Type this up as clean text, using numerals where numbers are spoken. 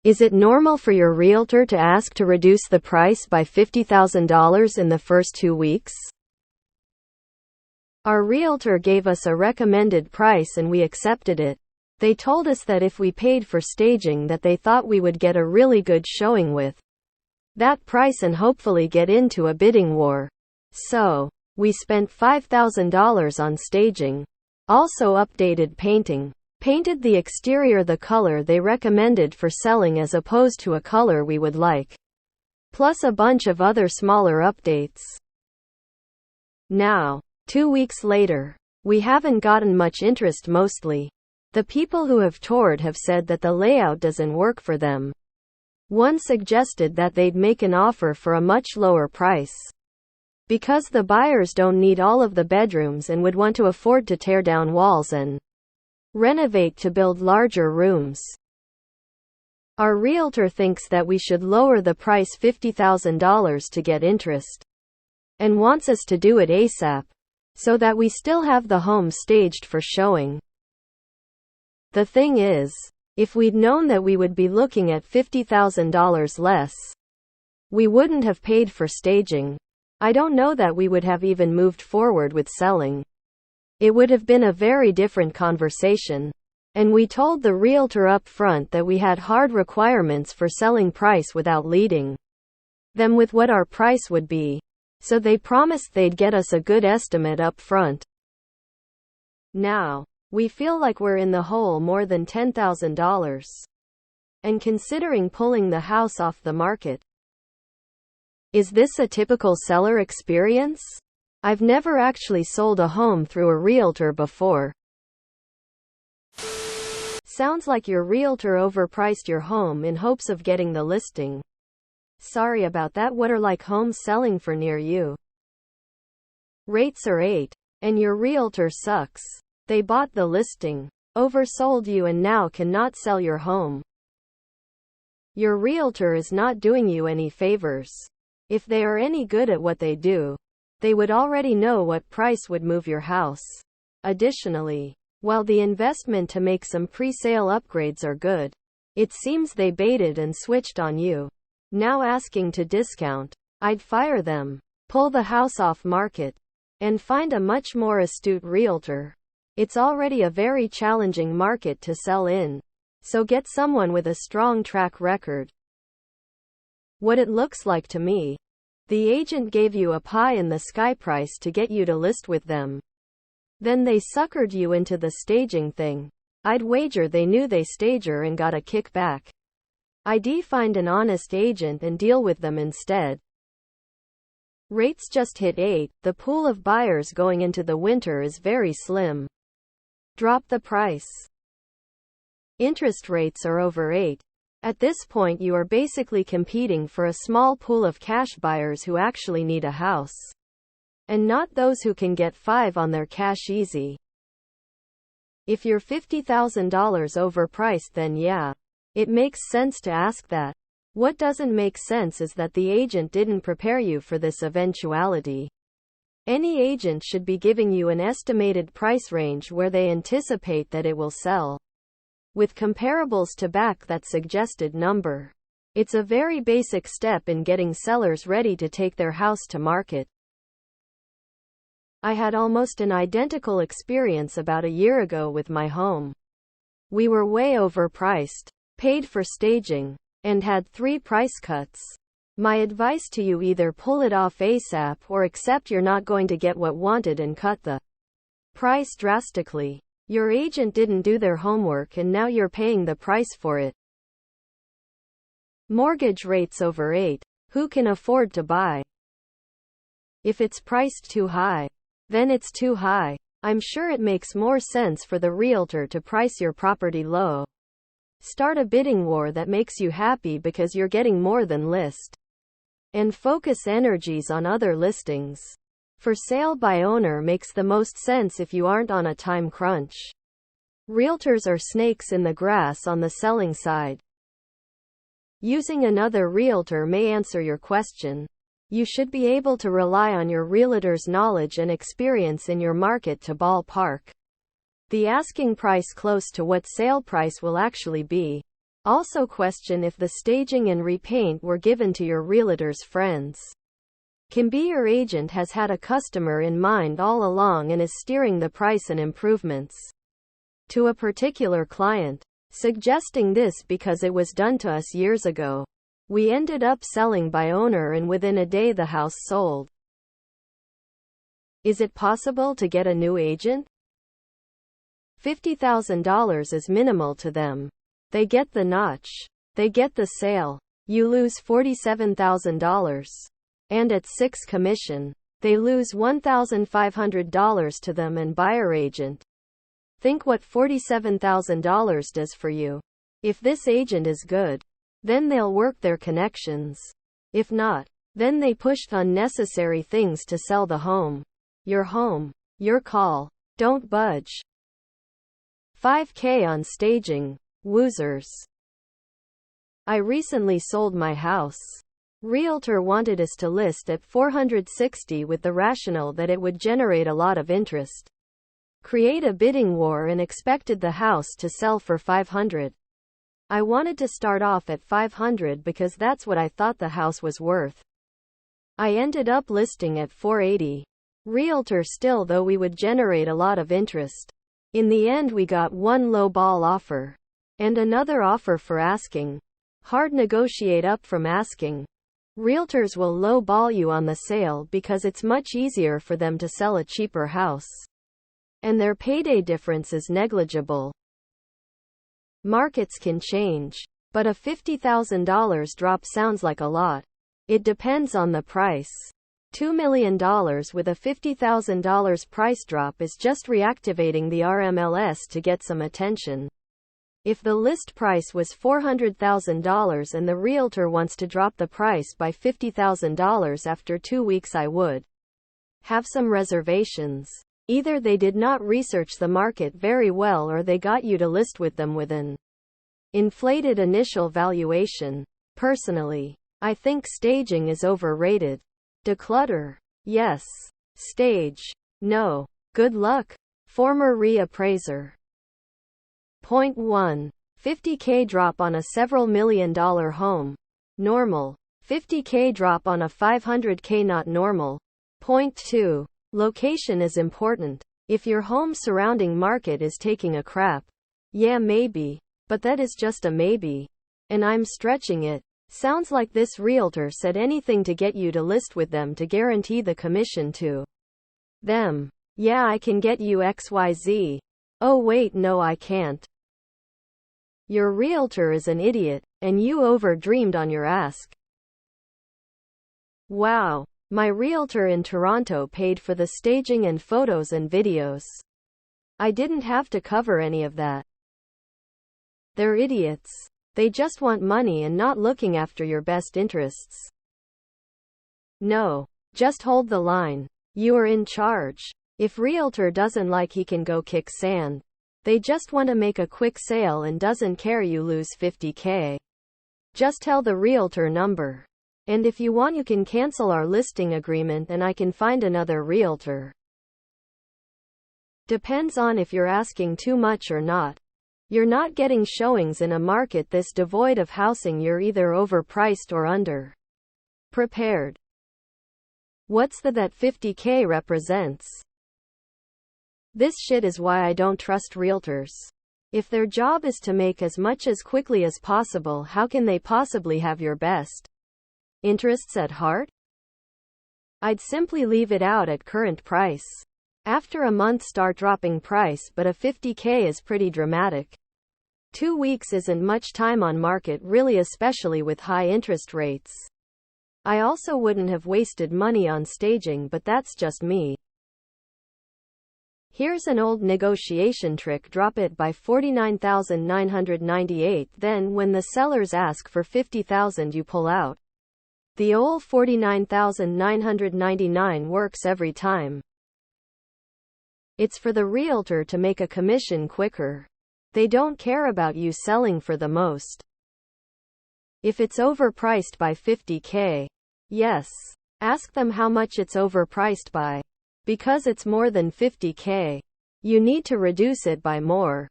Is it normal for your realtor to ask to reduce the price by $50,000 in the first 2 weeks? Our realtor gave us a recommended price and we accepted it. They told us that if we paid for staging that they thought we would get a really good showing with that price and hopefully get into a bidding war. So, we spent $5,000 on staging. Also updated painting. Painted the exterior the color they recommended for selling as opposed to a color we would like. Plus a bunch of other smaller updates. Now, 2 weeks later, we haven't gotten much interest mostly. The people who have toured have said that the layout doesn't work for them. One suggested that they'd make an offer for a much lower price. Because the buyers don't need all of the bedrooms and would want to afford to tear down walls and renovate to build larger rooms. Our realtor thinks that we should lower the price $50,000 to get interest. And wants us to do it ASAP. So that we still have the home staged for showing. The thing is, if we'd known that we would be looking at $50,000 less, we wouldn't have paid for staging. I don't know that we would have even moved forward with selling. It would have been a very different conversation. And we told the realtor up front that we had hard requirements for selling price without leading them with what our price would be. So they promised they'd get us a good estimate up front. Now, we feel like we're in the hole more than $10,000. And considering pulling the house off the market. Is this a typical seller experience? I've never actually sold a home through a realtor before. Sounds like your realtor overpriced your home in hopes of getting the listing. Sorry about that. What are like homes selling for near you? Rates are 8. And your realtor sucks. They bought the listing, oversold you and now cannot sell your home. Your realtor is not doing you any favors. If they are any good at what they do, they would already know what price would move your house. Additionally, while the investment to make some pre-sale upgrades are good, it seems they baited and switched on you. Now asking to discount. I'd fire them, pull the house off market, and find a much more astute realtor. It's already a very challenging market to sell in. So get someone with a strong track record. What it looks like to me. The agent gave you a pie-in-the-sky price to get you to list with them. Then they suckered you into the staging thing. I'd wager they knew they stager and got a kickback. I'd find an honest agent and deal with them instead. Rates just hit 8. The pool of buyers going into the winter is very slim. Drop the price. Interest rates are over 8. At this point you are basically competing for a small pool of cash buyers who actually need a house. And not those who can get 5 on their cash easy. If you're $50,000 overpriced, then yeah, it makes sense to ask that. What doesn't make sense is that the agent didn't prepare you for this eventuality. Any agent should be giving you an estimated price range where they anticipate that it will sell, with comparables to back that suggested number. It's a very basic step in getting sellers ready to take their house to market. I had almost an identical experience about a year ago with my home. We were way overpriced, paid for staging, and had 3 price cuts. My advice to you: either pull it off ASAP or accept you're not going to get what wanted and cut the price drastically. Your agent didn't do their homework and now you're paying the price for it. Mortgage rates over 8. Who can afford to buy? If it's priced too high, then it's too high. I'm sure it makes more sense for the realtor to price your property low. Start a bidding war that makes you happy because you're getting more than list. And focus energies on other listings. For sale by owner makes the most sense if you aren't on a time crunch. Realtors are snakes in the grass on the selling side. Using another realtor may answer your question. You should be able to rely on your realtor's knowledge and experience in your market to ballpark the asking price close to what sale price will actually be. Also question if the staging and repaint were given to your realtor's friends. Can be your agent has had a customer in mind all along and is steering the price and improvements to a particular client, suggesting this because it was done to us years ago. We ended up selling by owner and within a day the house sold. Is it possible to get a new agent? $50,000 is minimal to them. They get the notch. They get the sale. You lose $47,000. And at 6 commission, they lose $1,500 to them and buyer agent. Think what $47,000 does for you. If this agent is good, then they'll work their connections. If not, then they pushed unnecessary things to sell the home. Your home. Your call. Don't budge. $5K on staging. Woozers. I recently sold my house. Realtor wanted us to list at $460 with the rationale that it would generate a lot of interest, create a bidding war, and expected the house to sell for $500. I wanted to start off at $500 because that's what I thought the house was worth. I ended up listing at $480. Realtor still, though we would generate a lot of interest. In the end we got one low ball offer and another offer for asking. Hard negotiate up from asking. Realtors will low ball you on the sale because it's much easier for them to sell a cheaper house. And their payday difference is negligible. Markets can change. But a $50,000 drop sounds like a lot. It depends on the price. $2 million with a $50,000 price drop is just reactivating the RMLS to get some attention. If the list price was $400,000 and the realtor wants to drop the price by $50,000 after 2 weeks, I would have some reservations. Either they did not research the market very well or they got you to list with them with an inflated initial valuation. Personally, I think staging is overrated. Declutter. Yes. Stage. No. Good luck. Former reappraiser. Point 1. $50K drop on a several million-dollar home. Normal. $50K drop on a $500K not normal. Point 2. Location is important. If your home surrounding market is taking a crap, yeah, maybe. But that is just a maybe. And I'm stretching it. Sounds like this realtor said anything to get you to list with them to guarantee the commission to them. Yeah, I can get you XYZ. Oh wait, no, I can't. Your realtor is an idiot, and you overdreamed on your ask. Wow. My realtor in Toronto paid for the staging and photos and videos. I didn't have to cover any of that. They're idiots. They just want money and not looking after your best interests. No. Just hold the line. You are in charge. If realtor doesn't like, he can go kick sand. They just want to make a quick sale and doesn't care you lose $50K. Just tell the realtor number. And if you want, you can cancel our listing agreement and I can find another realtor. Depends on if you're asking too much or not. You're not getting showings in a market this devoid of housing. You're either overpriced or under prepared. What's that $50K represents? This shit is why I don't trust realtors. If their job is to make as much as quickly as possible, how can they possibly have your best interests at heart? I'd simply leave it out at current price. After a month start dropping price, but a $50K is pretty dramatic. 2 weeks isn't much time on market really, especially with high interest rates. I also wouldn't have wasted money on staging, but that's just me. Here's an old negotiation trick. Drop it by $49,998. Then when the sellers ask for $50,000, you pull out. The old $49,999 works every time. It's for the realtor to make a commission quicker. They don't care about you selling for the most. If it's overpriced by $50K, yes, ask them how much it's overpriced by. Because it's more than $50K, you need to reduce it by more.